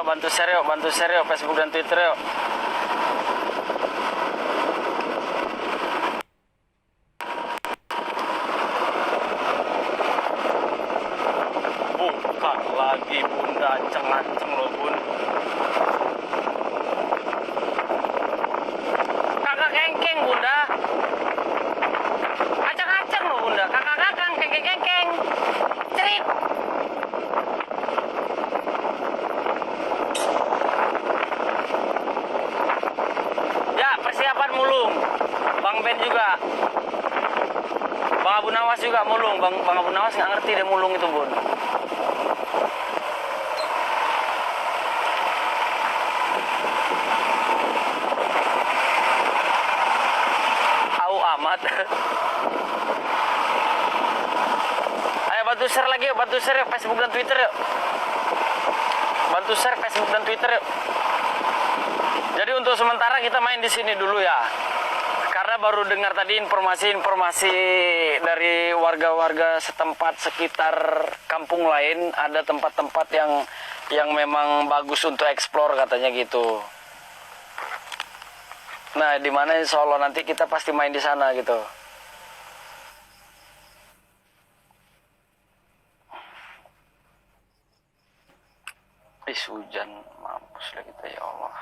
bantu share yuk Facebook dan Twitter yuk. Bukan lagi bunda anceng-anceng loh bun. Kakak kengkeng bunda. Aceng-aceng loh bunda. Kakak-kakang kengkeng-kengkeng. Cerit. Ya persiapan mulung. Bang Ben juga. Bang Abu Nawas juga mulung. Bang Abu Nawas nggak ngerti dia mulung itu bun. Amat. Ayo bantu share lagi yuk, bantu share yuk Facebook dan Twitter yuk. Bantu share Facebook dan Twitter yuk. Jadi untuk sementara kita main di sini dulu ya. Karena baru dengar tadi informasi dari warga-warga setempat sekitar kampung lain ada tempat-tempat yang memang bagus untuk eksplor katanya gitu. Nah, di mana insya Allah nanti kita pasti main di sana gitu. Hujan, mampus lah kita ya Allah.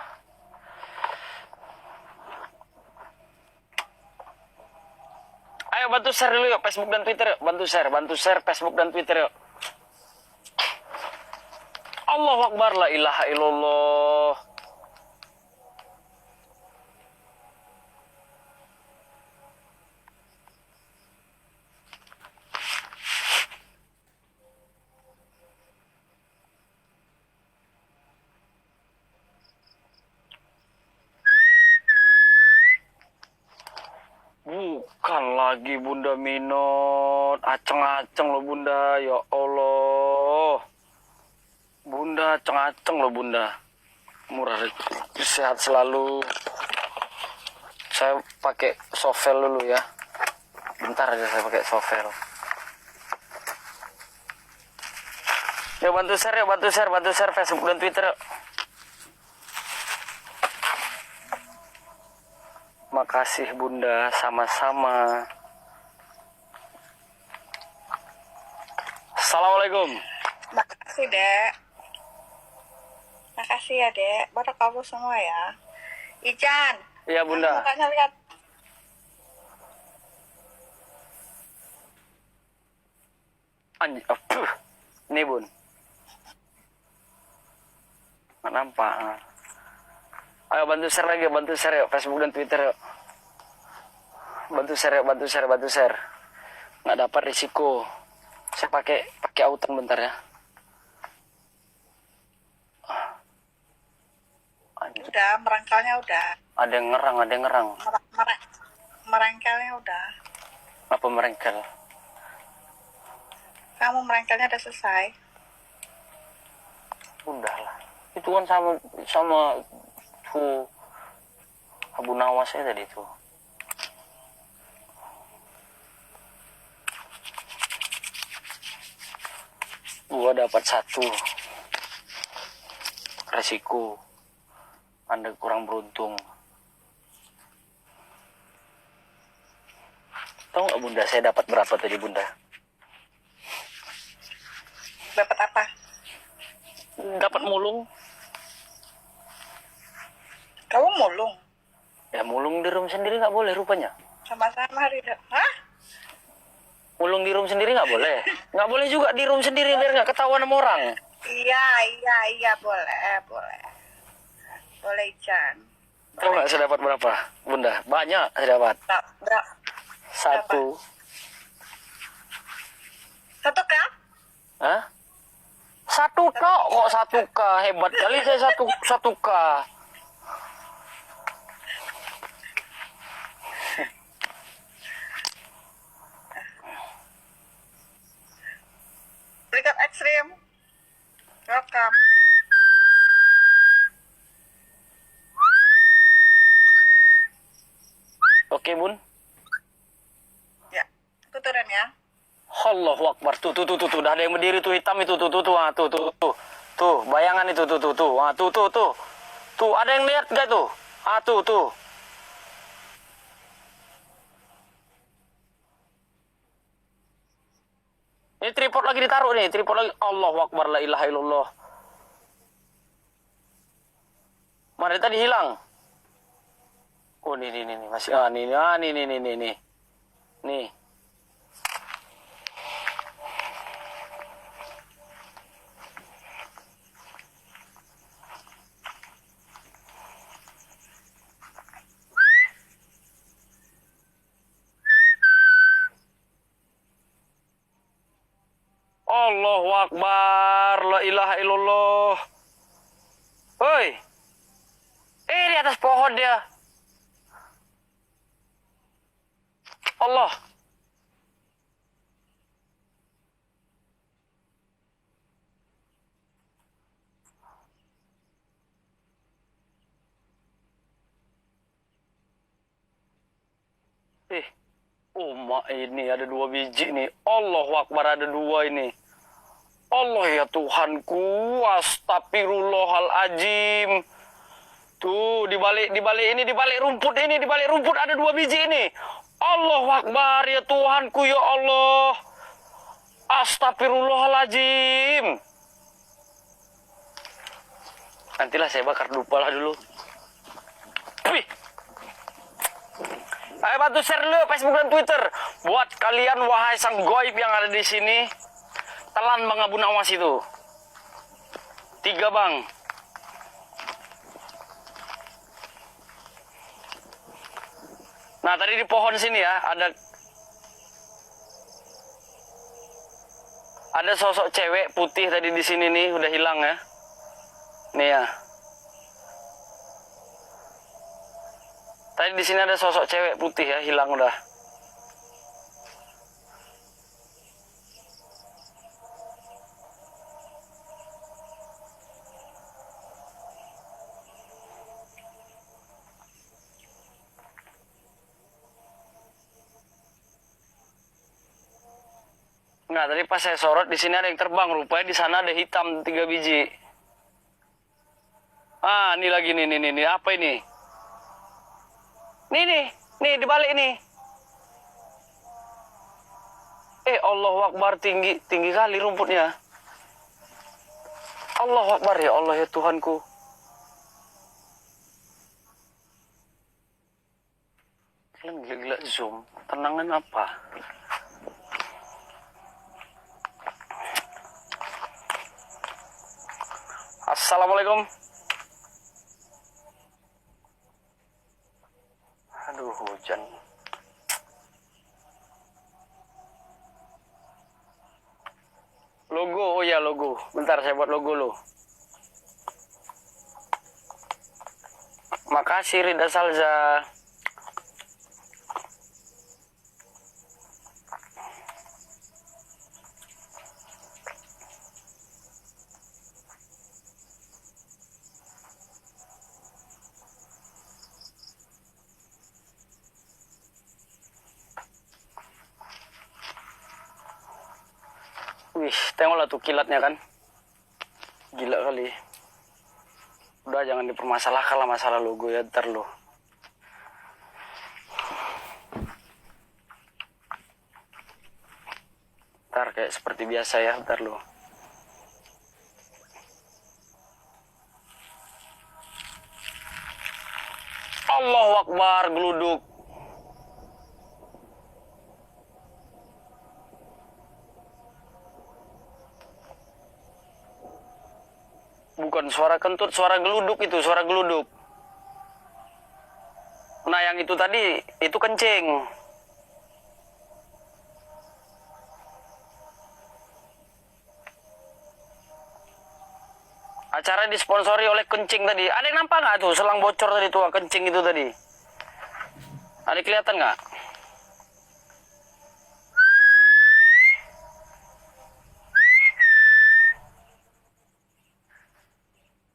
Ayo bantu share dulu yuk Facebook dan Twitter yuk. Bantu share Facebook dan Twitter yuk. Allahu Akbar, la ilaha illallah. Bukan lagi Bunda Minot, aceng-aceng loh Bunda, ya Allah. Bunda aceng-aceng loh Bunda. Murah, sehat selalu. Saya pakai sovel dulu ya. Bentar aja saya pakai sovel. Ya bantu share Facebook dan Twitter. Makasih Bunda, sama-sama. Assalamualaikum. Makasih Dek. Makasih ya Dek. Buat kamu semua ya. Ican. Iya Bunda. Mukanya lihat. Ini Bun. Nggak nampak. Ayo bantu share yuk Facebook dan Twitter yuk. Bantu share. Nggak dapat risiko. Saya pakai autan bentar ya. Udah, merangkalnya udah. Ada yang ngerang. Merangkalnya udah. Apa merengkel? Kamu merangkalnya udah selesai. Udah lah. Itu kan sama tuh Abu Nawas ya tadi tuh. Gua dapat 1. Resiko. Anda kurang beruntung. Tahu nggak Bunda, saya dapat berapa tadi Bunda? Dapat apa? Dapat mulung. Kamu mulung. Ya mulung di room sendiri nggak boleh rupanya. Sama-sama hari. Hah? Mulung di room sendiri nggak boleh. Nggak boleh juga di room sendiri biar nggak ketahuan sama orang. Iya, boleh. Boleh Ican. Tahu nggak saya dapat berapa Bunda? Banyak saya dapat. Berapa? 1. 1K? Hah? 1 tok kok 1K, hebat kali saya 1K. Berikat ekstrim. Welcome. Oke Bun. Ya, aku turun ya. Allahu Akbar. Tuh. Udah ada yang berdiri tuh hitam itu tuh. Tuh, bayangan itu tuh. Ah, tuh. Tuh, ada yang lihat gak tuh? Ah, tuh. Ini tripod lagi ditaruh nih, tripod lagi. Allahu Akbar, la ilaha illallah. Mana tadi hilang? Oh, nih, masih. Nih. Nih. Allahu Akbar, la ilaha illallah. Hoi. Di atas pohon dia. Allah. Ini ada 2 biji nih. Allahu Akbar, ada 2 ini. Allah ya Tuhanku, astagfirullahaladzim. Tuh, di balik rumput ada 2 biji ini. Allahu Akbar ya Tuhanku ya Allah. Astagfirullahaladzim. Nantilah saya bakar dulu. Wih. Ayo bantu share dulu Facebook dan Twitter. Buat kalian wahai sang goib yang ada di sini. Telan Bang Abu Nawas itu. 3 bang. Nah tadi di pohon sini ya ada sosok cewek putih tadi di sini nih, udah hilang ya. Nih ya. Tadi di sini ada sosok cewek putih ya, hilang udah. Nah, tadi pas saya sorot di sini ada yang terbang, rupanya di sana ada hitam 3 biji. Ah, ini lagi nih, apa ini? Nih, di balik ini. Allahu Akbar, tinggi kali rumputnya. Allahu Akbar ya Allah ya Tuhanku. Kalian gila-gila zoom, tenangan apa? Assalamualaikum. Aduh, hujan. Logo, oh ya logo. Bentar saya buat logo lo. Makasih Rida Salza. Wih, tengoklah tuh kilatnya kan. Gila kali. Udah jangan dipermasalahkan lah masalah logo ya, ntar lo. Ntar kayak seperti biasa ya, ntar lo. Allahu Akbar, geluduk. Bukan suara kentut, suara geluduk itu, suara geluduk. Nah yang itu tadi, itu kencing. Acara disponsori oleh kencing tadi. Ada yang nampak nggak tuh, selang bocor tadi tuh, kencing itu tadi? Ada kelihatan nggak?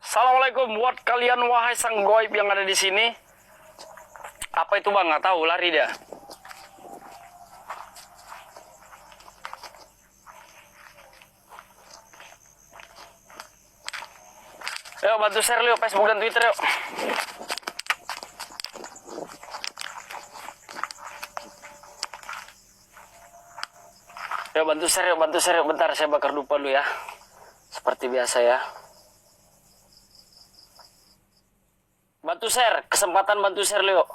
Assalamualaikum buat kalian wahai sang goib yang ada di sini. Apa itu bang? Nggak tahu, lari dia. Yuk bantu share yuk Facebook dan Twitter yuk. Yuk bantu share yuk. Bentar saya bakar dupa dulu ya. Seperti biasa ya. Bantu share, kesempatan bantu share yuk.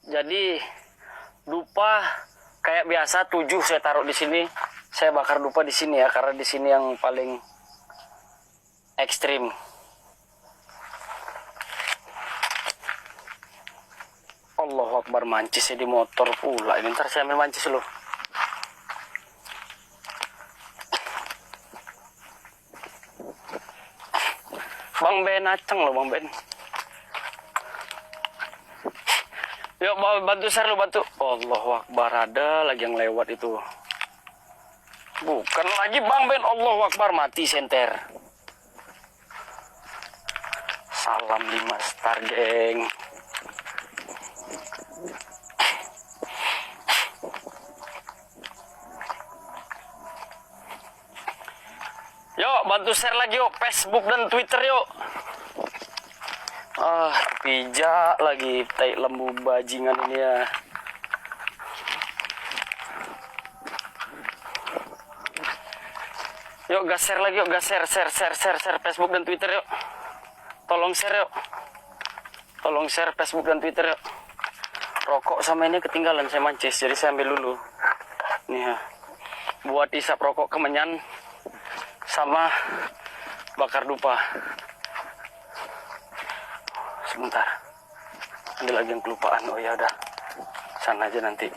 Jadi dupa kayak biasa 7 saya taruh di sini. Saya bakar dupa di sini ya karena di sini yang paling ekstrim. Allahu Akbar, mancis di motor pula. Ini ntar saya ambil mancis loh. Bang Ben aceng loh Bang Ben. Yuk bantu share lu bantu. Allahu Akbar, ada lagi yang lewat itu. Bukan lagi Bang Ben. Allahu Akbar, mati senter. Salam 5 star geng. Yuk bantu share lagi yuk Facebook dan Twitter yuk. Pijak lagi tai lembu bajingan ini ya. Yuk gas share lagi yuk, gas share Facebook dan Twitter yuk. Tolong share yuk. Tolong share Facebook dan Twitter yuk. Rokok sama ini ketinggalan saya mancis, jadi saya ambil dulu. Nih ya. Buat isap rokok kemenyan sama bakar dupa. Sebentar, ada lagi yang kelupaan. Oh ya udah, sana aja nanti.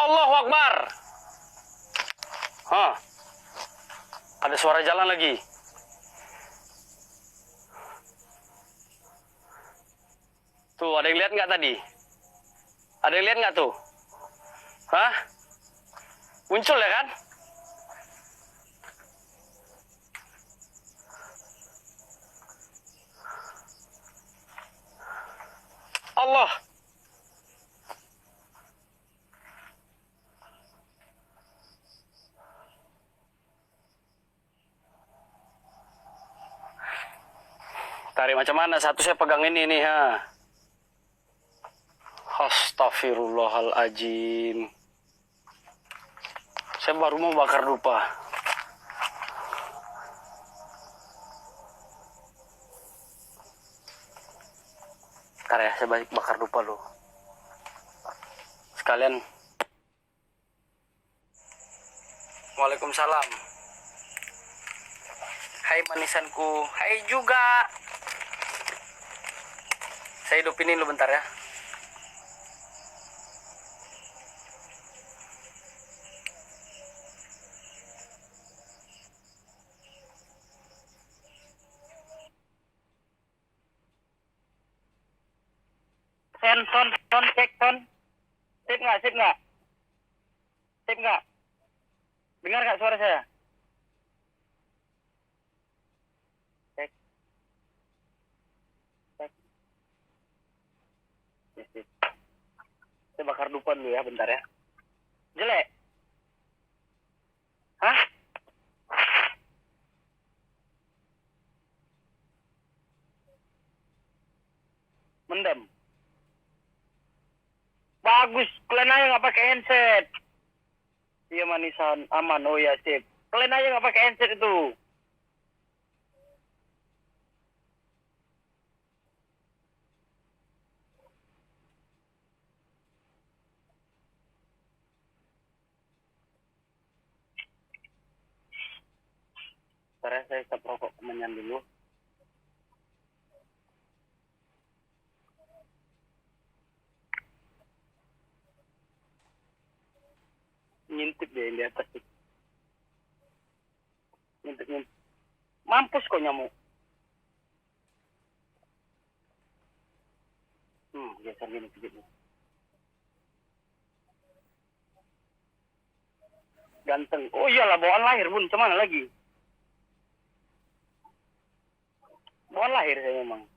Allahu Akbar. Hah. Ada suara jalan lagi. Tuh, ada yang lihat nggak tadi? Ada yang lihat nggak tuh? Hah? Muncul ya kan? Allah. Tarik macam mana? Satu saya pegang ini nih ha. Astaghfirullahaladzim. Saya baru mau bakar dupa. Bentar ya, saya bakar dupa loh. Sekalian. Waalaikumsalam. Hai manisanku. Hai juga. Saya hidupin ini dulu bentar ya. Son, cek son. Sip nggak? Sip nggak? Dengar nggak suara saya? Cek. Sip. Saya bakar dupa dulu ya, bentar ya. Jelek? Hah? Mendem. Bagus, kalian aja nggak pakai handset. Iya manisan, aman. Oh ya sip. Kalian aja nggak pakai handset itu. Sekarang saya isap rokok kemenyan dulu. Ngintip Dia yang di atas. Ngintip. Mampus kok nyamuk. Geser gini sedikit. Ganteng. Oh iyalah, bawaan lahir bun. Cuman lagi. Bawaan lahir saya memang.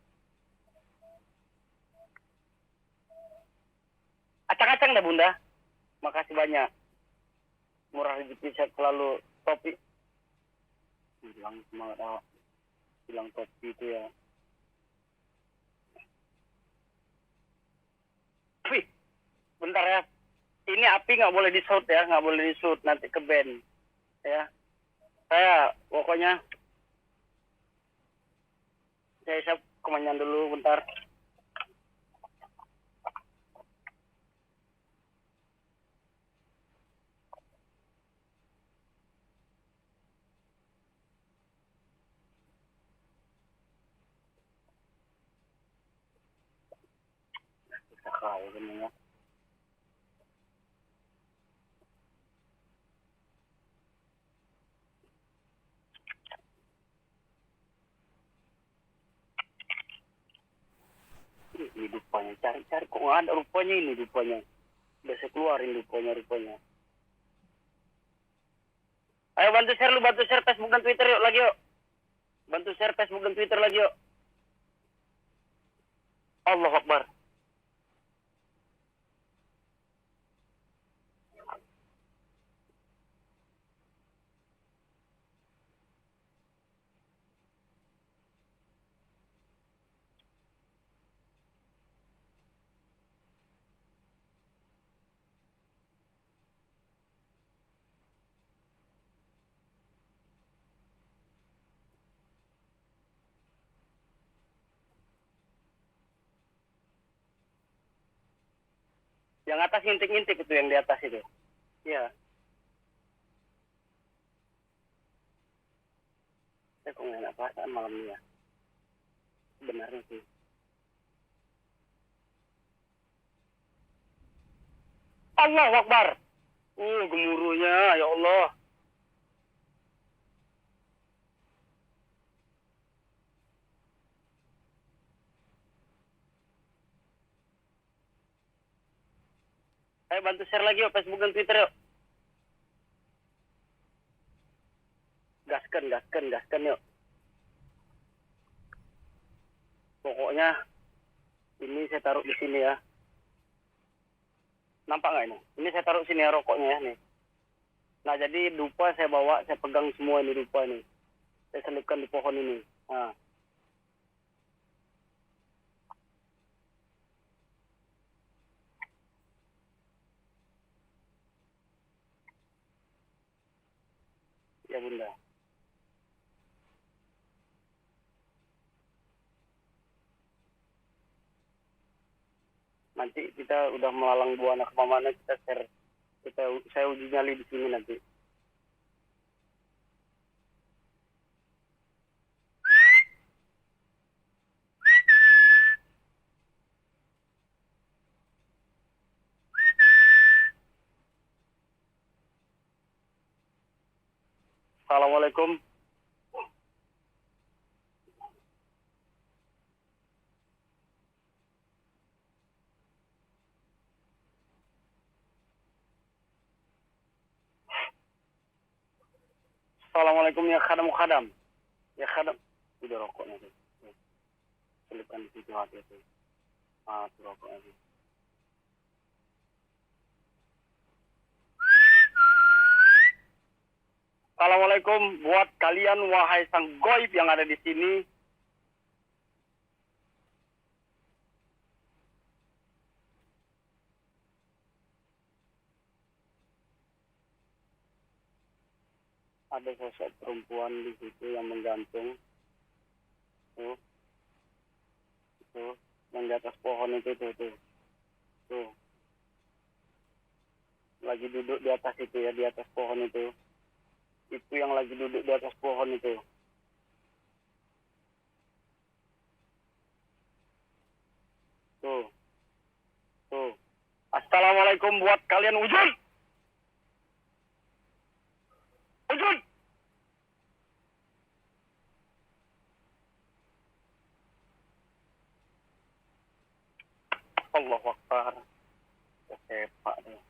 Acang-acang dah bunda. Makasih banyak. Murah rezeki saya selalu topi. Bilang semangat awak. Bilang topi itu ya. Wih, bentar ya. Ini api nggak boleh di-shoot ya, nggak boleh di-shoot, nanti ke band. Ya, saya pokoknya saya kemenyan dulu bentar. Bisa kau ini ya. Ini rupanya, cari-cari kok nggak ada rupanya ini rupanya. Udah saya keluarin rupanya. Ayo bantu share Facebook dan Twitter yuk lagi yuk. Bantu share Facebook dan Twitter lagi yuk. Allahu Akbar. Yang atas ngintip-ngintip itu yang di atas itu. Iya. Saya kok nggak enak perasaan malam ini ya. Sebenarnya sih. Allahu Akbar. Gemuruhnya, ya Allah. Ayo bantu share lagi yuk Facebook dan Twitter yuk. Gaskan yuk. Pokoknya ini saya taruh di sini ya. Nampak nggak ini? Ini saya taruh sini ya rokoknya ya nih. Nah jadi dupa saya bawa, saya pegang semua ini dupa ini. Saya selipkan di pohon ini. Nah. Ya bunda. Nanti kita udah melalang buana kemana-mana kita share. Saya uji nyali di sini nanti. Assalamualaikum. Assalamualaikum ya khadam. Ya khadam. Udah rokoknya tuh. Selipkan di situ hati itu. Tuh rokoknya tuh. Assalamualaikum buat kalian wahai sang goib yang ada di sini. Ada sosok perempuan di situ yang menggantung. Tuh. Yang di atas pohon itu tuh. Lagi duduk di atas itu ya, di atas pohon itu. Itu yang lagi duduk di atas pohon itu. Tuh. Assalamualaikum buat kalian wujud. Allahu Akbar. Sepak deh.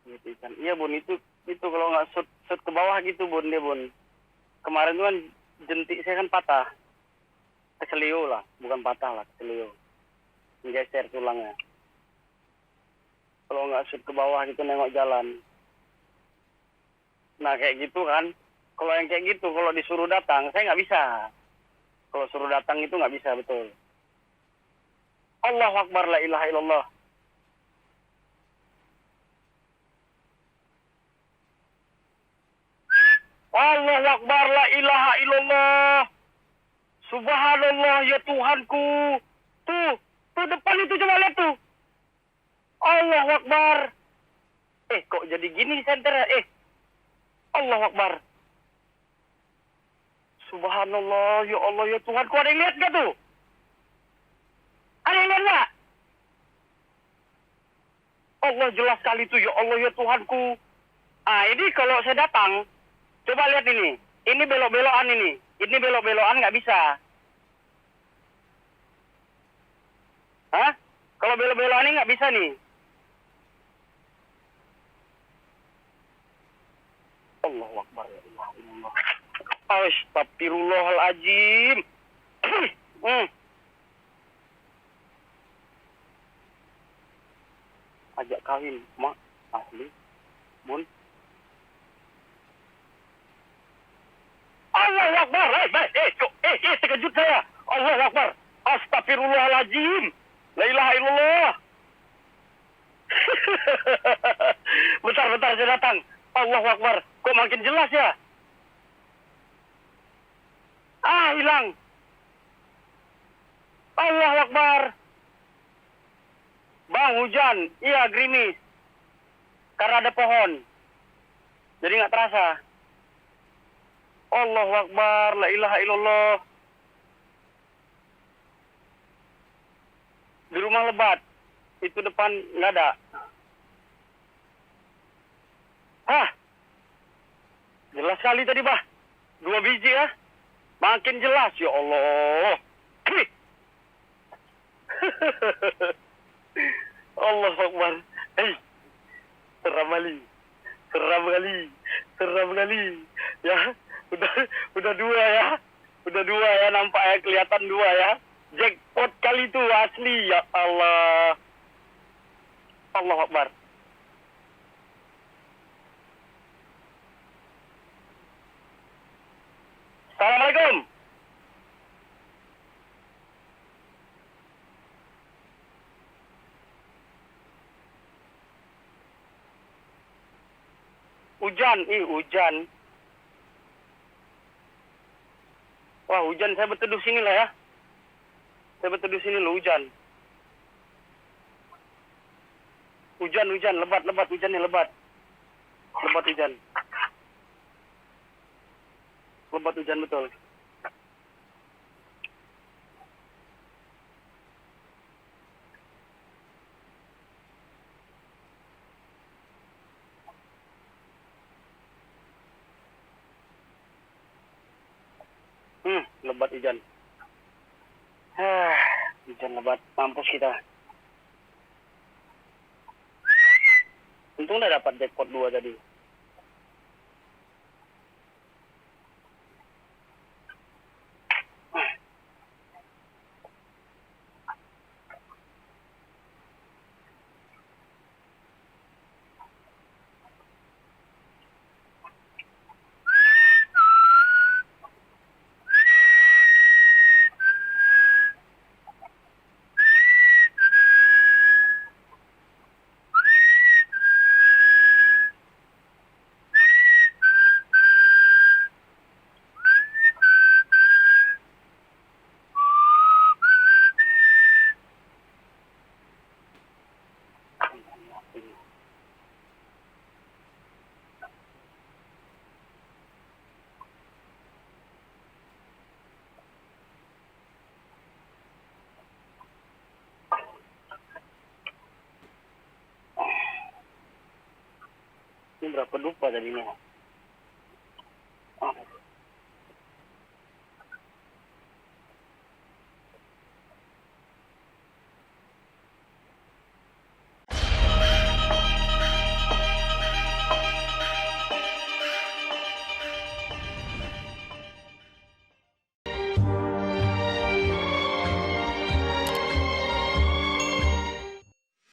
Gitu kan. Iya bun, itu kalau nggak shoot ke bawah gitu bun dia bun. Kemarin tuh kan jentik saya kan patah, keselio lah, bukan patah lah, keselio, menggeser tulangnya. Kalau nggak shoot ke bawah gitu nengok jalan. Nah kayak gitu kan, kalau yang kayak gitu kalau disuruh datang saya nggak bisa. Kalau suruh datang itu nggak bisa betul. Allahu Akbar, la ilaha illallah. Allahu Akbar, la ilaha illallah. Subhanallah, ya Tuhanku. Tuh depan itu coba lihat tuh. Allahu Akbar. Kok jadi gini senternya? Allahu Akbar. Subhanallah, ya Allah, ya Tuhanku. Ada yang lihat gak tuh? Ada yang lihat gak? Allah jelas sekali tuh, ya Allah, ya Tuhanku. Ini kalau saya datang, coba lihat ini. Ini belok-belokan ini. Ini belok-belokan nggak bisa. Hah? Kalau belok-belokan ini nggak bisa nih. Allahu Akbar, ya Allah. Astagfirullahaladzim. Ajak kawin, mak. Asli. Bun. Allahu Akbar. Terkejut saya. Allahu Akbar. Astagfirullahaladzim. La ilaha illallah. Bentar, saya datang. Allahu Akbar. Kok makin jelas ya? Hilang. Allahu Akbar. Bang, hujan. Iya, gerimis. Karena ada pohon. Jadi nggak terasa. Allahu Akbar, la ilaha illallah. Di rumah lebat. Itu depan nggak ada. Jelas sekali tadi, Bah. 2 biji ya. Makin jelas, ya Allah. Allahu Akbar. Seram kali. Ya, udah 2 ya. Udah 2 ya, nampaknya kelihatan 2 ya. Jackpot kali itu asli, ya Allah. Allahu Akbar. Assalamualaikum. Hujan. Wah, hujan, saya berteduh sini lah ya. Saya berteduh sini loh, hujan. Hujan, lebat, hujannya lebat. Lebat hujan. Lebat hujan betul. Lebat hujan. Hujan lebat, mampus kita. Untung udah dapat jackpot 2 tadi. berapa lupa tadinya.